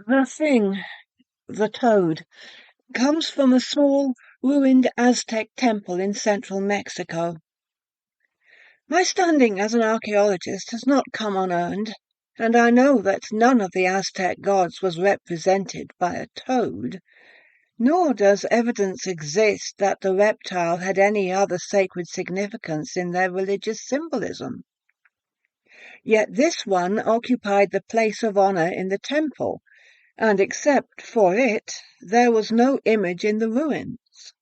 The thing, the toad, comes from a small, ruined Aztec temple in central Mexico. My standing as an archaeologist has not come unearned, and I know that none of the Aztec gods was represented by a toad, nor does evidence exist that the reptile had any other sacred significance in their religious symbolism. Yet this one occupied the place of honor in the temple, and except for it, there was no image in the ruins.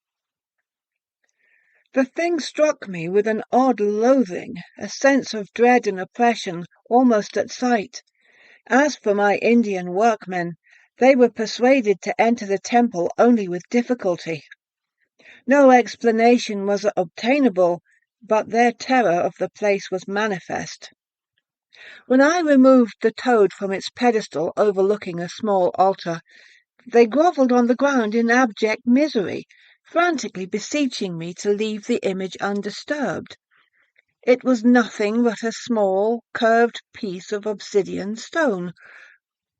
The thing struck me with an odd loathing, a sense of dread and oppression almost at sight. As for my Indian workmen, they were persuaded to enter the temple only with difficulty. No explanation was obtainable, but their terror of the place was manifest. When I removed the toad from its pedestal overlooking a small altar, they grovelled on the ground in abject misery, frantically beseeching me to leave the image undisturbed. It was nothing but a small, curved piece of obsidian stone,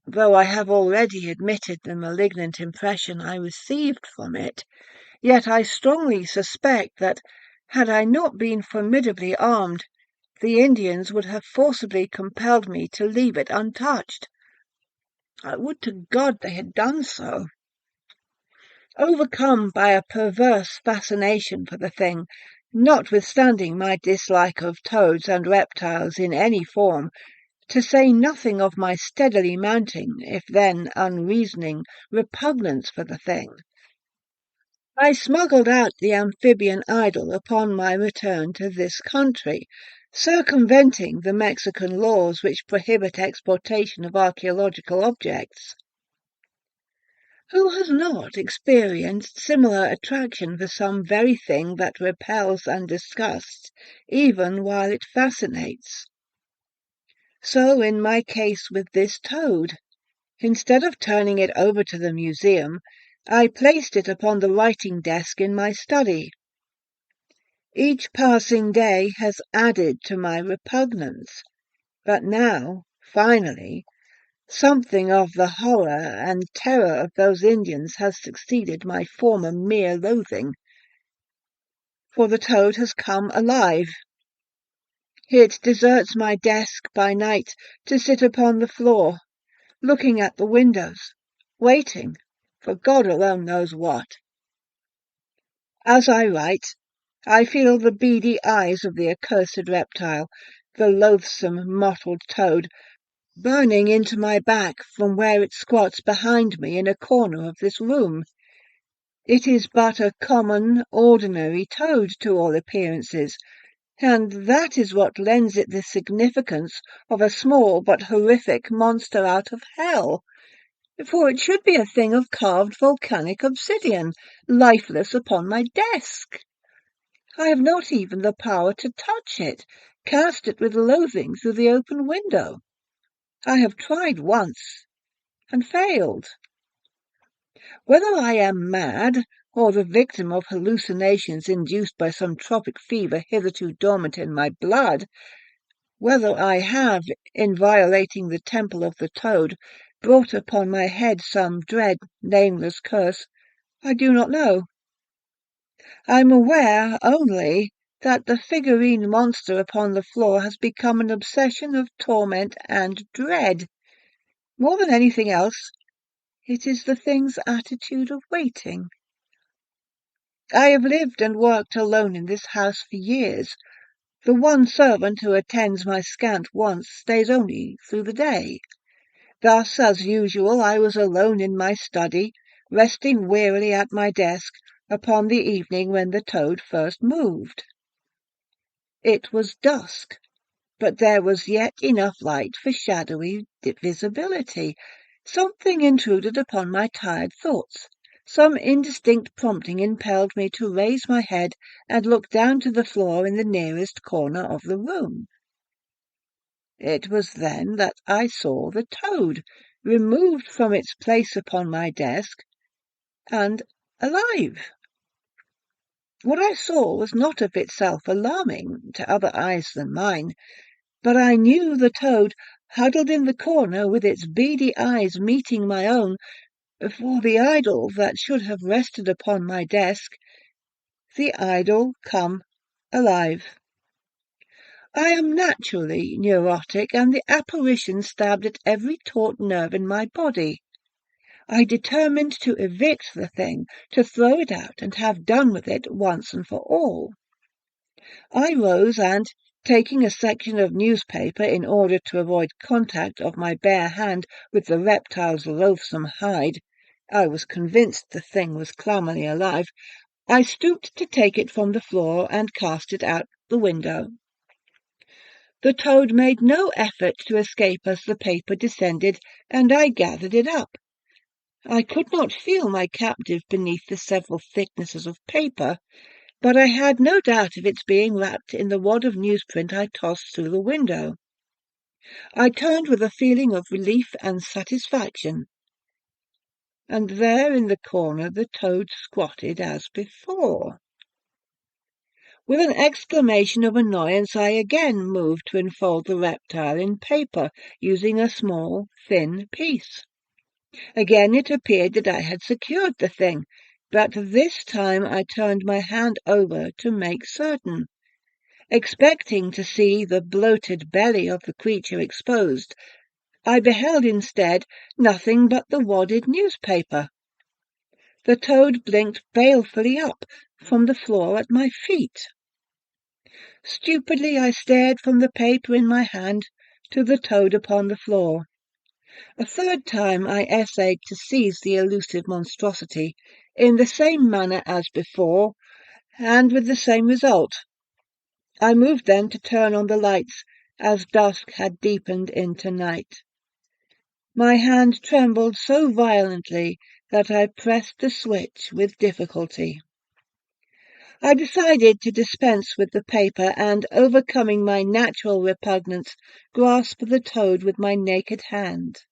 though I have already admitted the malignant impression I received from it, yet I strongly suspect that, had I not been formidably armed, the Indians would have forcibly compelled me to leave it untouched. I would to God they had done so. Overcome by a perverse fascination for the thing, notwithstanding my dislike of toads and reptiles in any form, to say nothing of my steadily mounting, if then unreasoning, repugnance for the thing, I smuggled out the amphibian idol upon my return to this country, circumventing the Mexican laws which prohibit exportation of archaeological objects. Who has not experienced similar attraction for some very thing that repels and disgusts, even while it fascinates? So in my case with this toad. Instead of turning it over to the museum, I placed it upon the writing desk in my study. Each passing day has added to my repugnance, but now, finally, something of the horror and terror of those Indians has succeeded my former mere loathing, for the toad has come alive. It deserts my desk by night to sit upon the floor, looking at the windows, waiting for God alone knows what. As I write, I feel the beady eyes of the accursed reptile, the loathsome mottled toad, burning into my back from where it squats behind me in a corner of this room. It is but a common, ordinary toad to all appearances, and that is what lends it the significance of a small but horrific monster out of hell, for it should be a thing of carved volcanic obsidian, lifeless upon my desk. I have not even the power to touch it, cast it with loathing through the open window. I have tried once, and failed. Whether I am mad, or the victim of hallucinations induced by some tropic fever hitherto dormant in my blood, whether I have, in violating the temple of the toad, brought upon my head some dread, nameless curse, I do not know. I am aware only that the figurine monster upon the floor has become an obsession of torment and dread. More than anything else, it is the thing's attitude of waiting. I have lived and worked alone in this house for years. The one servant who attends my scant wants stays only through the day. Thus, as usual, I was alone in my study, resting wearily at my desk upon the evening when the toad first moved. It was dusk, but there was yet enough light for shadowy visibility. Something intruded upon my tired thoughts. Some indistinct prompting impelled me to raise my head and look down to the floor in the nearest corner of the room. It was then that I saw the toad, removed from its place upon my desk, and alive. What I saw was not of itself alarming to other eyes than mine, but I knew the toad huddled in the corner with its beady eyes meeting my own, for the idol that should have rested upon my desk, the idol come alive. I am naturally neurotic, and the apparition stabbed at every taut nerve in my body. I determined to evict the thing, to throw it out and have done with it once and for all. I rose and, taking a section of newspaper in order to avoid contact of my bare hand with the reptile's loathsome hide, I was convinced the thing was clammily alive, I stooped to take it from the floor and cast it out the window. The toad made no effort to escape as the paper descended, and I gathered it up. I could not feel my captive beneath the several thicknesses of paper, but I had no doubt of its being wrapped in the wad of newsprint I tossed through the window. I turned with a feeling of relief and satisfaction, and there in the corner the toad squatted as before. With an exclamation of annoyance, I again moved to enfold the reptile in paper, using a small, thin piece. Again it appeared that I had secured the thing, but this time I turned my hand over to make certain, expecting to see the bloated belly of the creature exposed. I beheld instead nothing but the wadded newspaper. The toad blinked balefully up from the floor at my feet. Stupidly I stared from the paper in my hand to the toad upon the floor. A third time I essayed to seize the elusive monstrosity, in the same manner as before, and with the same result. I moved then to turn on the lights, as dusk had deepened into night. My hand trembled so violently that I pressed the switch with difficulty. I decided to dispense with the paper, and, overcoming my natural repugnance, grasped the toad with my naked hand.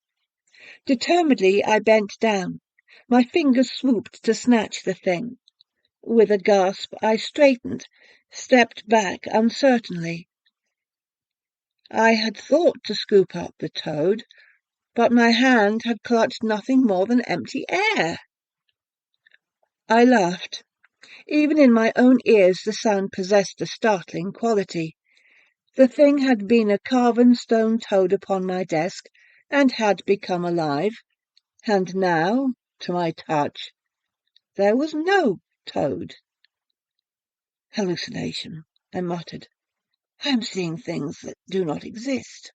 Determinedly I bent down. My fingers swooped to snatch the thing. With a gasp I straightened, stepped back uncertainly. I had thought to scoop up the toad, but my hand had clutched nothing more than empty air. I laughed. Even in my own ears the sound possessed a startling quality. The thing had been a carven stone toad upon my desk, and had become alive, and now, to my touch, there was no toad. Hallucination, I muttered. I am seeing things that do not exist.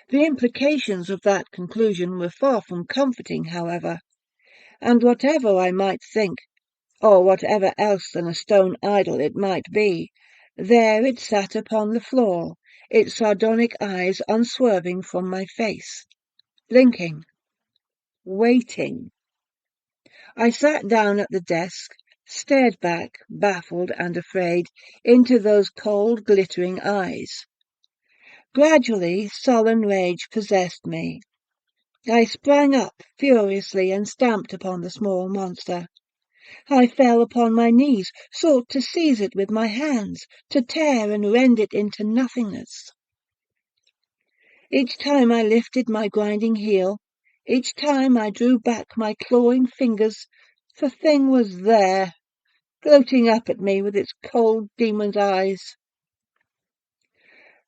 The implications of that conclusion were far from comforting, however, and whatever I might think, or whatever else than a stone idol it might be, there it sat upon the floor, its sardonic eyes unswerving from my face, blinking, waiting. I sat down at the desk, stared back, baffled and afraid, into those cold, glittering eyes. Gradually, sullen rage possessed me. I sprang up furiously and stamped upon the small monster. I fell upon my knees, sought to seize it with my hands, to tear and rend it into nothingness. Each time I lifted my grinding heel, each time I drew back my clawing fingers, the thing was there, gloating up at me with its cold demon's eyes.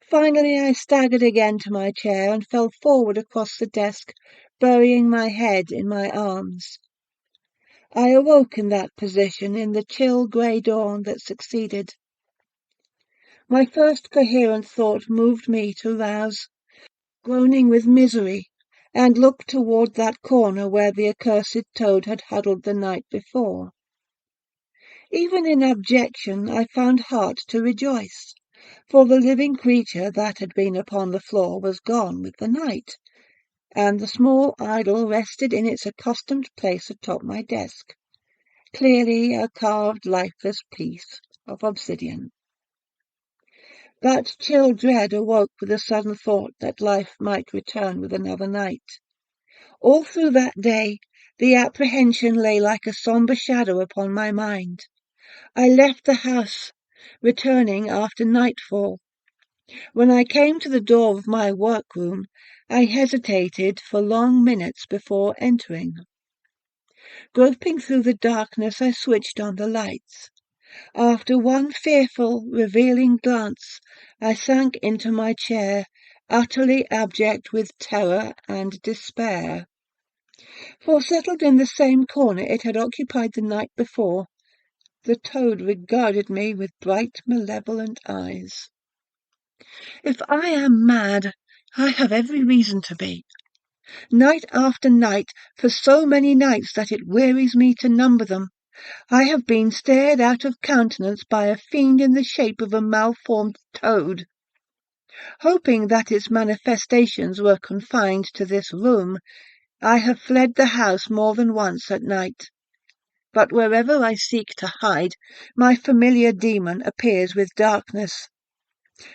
Finally I staggered again to my chair and fell forward across the desk, burying my head in my arms. I awoke in that position in the chill grey dawn that succeeded. My first coherent thought moved me to rouse, groaning with misery, and look toward that corner where the accursed toad had huddled the night before. Even in abjection I found heart to rejoice, for the living creature that had been upon the floor was gone with the night, and the small idol rested in its accustomed place atop my desk, clearly a carved lifeless piece of obsidian. But chill dread awoke with the sudden thought that life might return with another night. All through that day the apprehension lay like a sombre shadow upon my mind. I left the house, returning after nightfall. When I came to the door of my workroom, I hesitated for long minutes before entering. Groping through the darkness, I switched on the lights. After one fearful, revealing glance, I sank into my chair, utterly abject with terror and despair. For settled in the same corner it had occupied the night before, the toad regarded me with bright, malevolent eyes. If I am mad, I have every reason to be. Night after night, for so many nights that it wearies me to number them, I have been stared out of countenance by a fiend in the shape of a malformed toad. Hoping that its manifestations were confined to this room, I have fled the house more than once at night. But wherever I seek to hide, my familiar demon appears with darkness.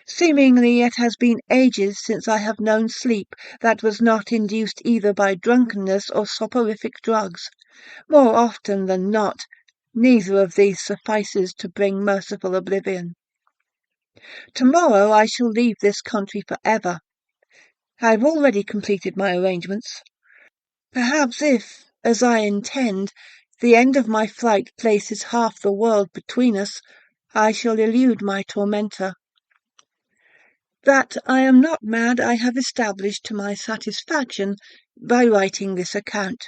Seemingly it has been ages since I have known sleep that was not induced either by drunkenness or soporific drugs. More often than not, neither of these suffices to bring merciful oblivion. Tomorrow I shall leave this country for ever. I have already completed my arrangements. Perhaps if, as I intend, the end of my flight places half the world between us, I shall elude my tormentor. That I am not mad I have established to my satisfaction by writing this account.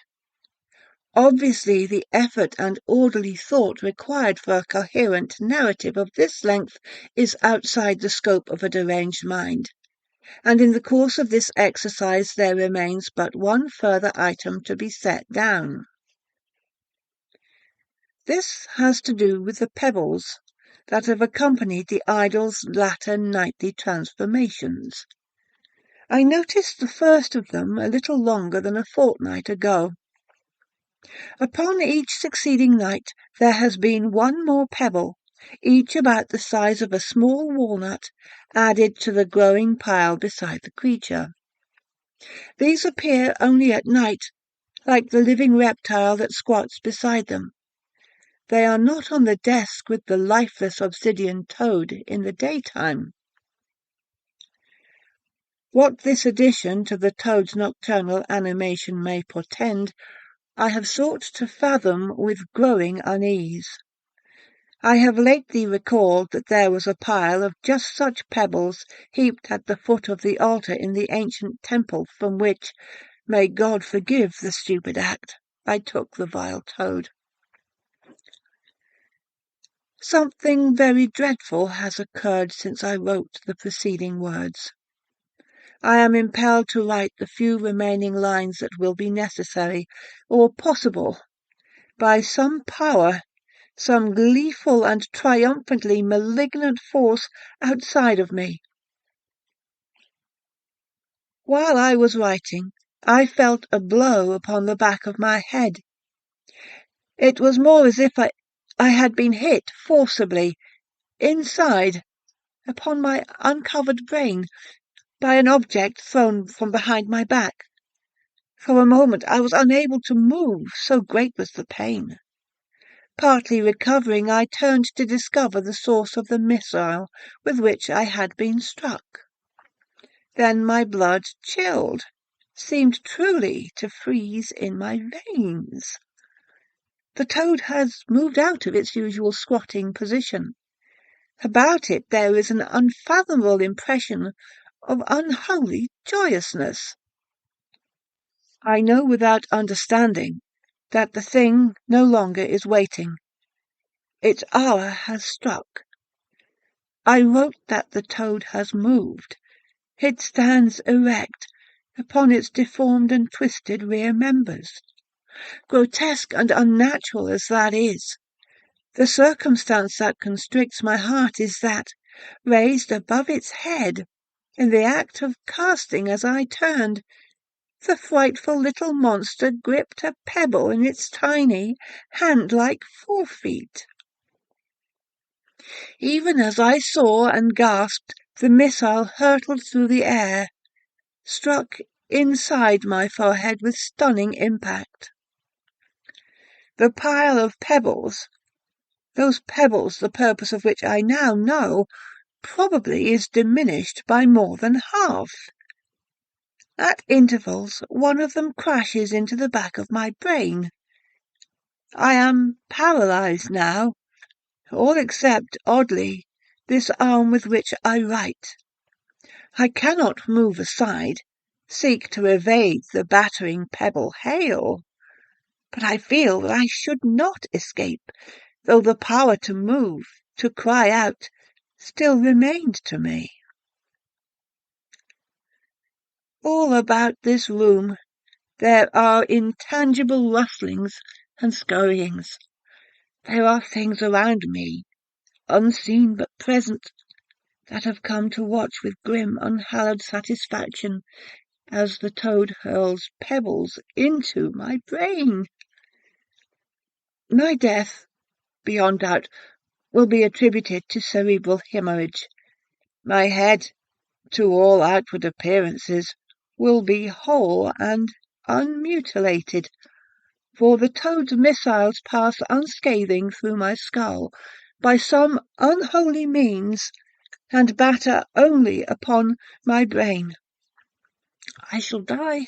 Obviously, the effort and orderly thought required for a coherent narrative of this length is outside the scope of a deranged mind, and in the course of this exercise there remains but one further item to be set down. This has to do with the pebbles that have accompanied the idol's latter nightly transformations. I noticed the first of them a little longer than a fortnight ago. Upon each succeeding night there has been one more pebble, each about the size of a small walnut, added to the growing pile beside the creature. These appear only at night, like the living reptile that squats beside them. They are not on the desk with the lifeless obsidian toad in the daytime. What this addition to the toad's nocturnal animation may portend, I have sought to fathom with growing unease. I have lately recalled that there was a pile of just such pebbles heaped at the foot of the altar in the ancient temple from which, may God forgive the stupid act, I took the vile toad. Something very dreadful has occurred since I wrote the preceding words. I am impelled to write the few remaining lines that will be necessary, or possible, by some power, some gleeful and triumphantly malignant force outside of me. While I was writing, I felt a blow upon the back of my head. It was more as if I had been hit forcibly, inside, upon my uncovered brain, by an object thrown from behind my back. For a moment I was unable to move, so great was the pain. Partly recovering, I turned to discover the source of the missile with which I had been struck. Then my blood chilled, seemed truly to freeze in my veins. The toad has moved out of its usual squatting position. About it there is an unfathomable impression of unholy joyousness. I know without understanding that the thing no longer is waiting. Its hour has struck. I wrote that the toad has moved. It stands erect upon its deformed and twisted rear members. Grotesque and unnatural as that is, the circumstance that constricts my heart is that, raised above its head, in the act of casting as I turned, the frightful little monster gripped a pebble in its tiny, hand-like forefeet. Even as I saw and gasped, the missile hurtled through the air, struck inside my forehead with stunning impact. The pile of pebbles, those pebbles the purpose of which I now know, probably is diminished by more than half. At intervals, one of them crashes into the back of my brain. I am paralyzed now, all except, oddly, this arm with which I write. I cannot move aside, seek to evade the battering pebble hail. But I feel that I should not escape, though the power to move, to cry out, still remained to me. All about this room there are intangible rustlings and scurryings. There are things around me, unseen but present, that have come to watch with grim, unhallowed satisfaction as the toad hurls pebbles into my brain. My death, beyond doubt, will be attributed to cerebral hemorrhage. My head, to all outward appearances, will be whole and unmutilated, for the toad's missiles pass unscathing through my skull by some unholy means, and batter only upon my brain. I shall die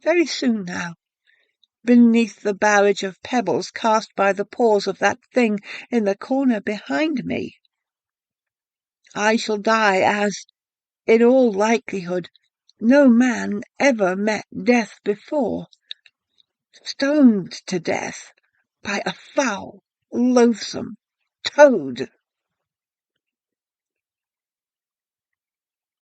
very soon now, beneath the barrage of pebbles cast by the paws of that thing in the corner behind me. I shall die as, in all likelihood, no man ever met death before, stoned to death by a foul, loathsome toad.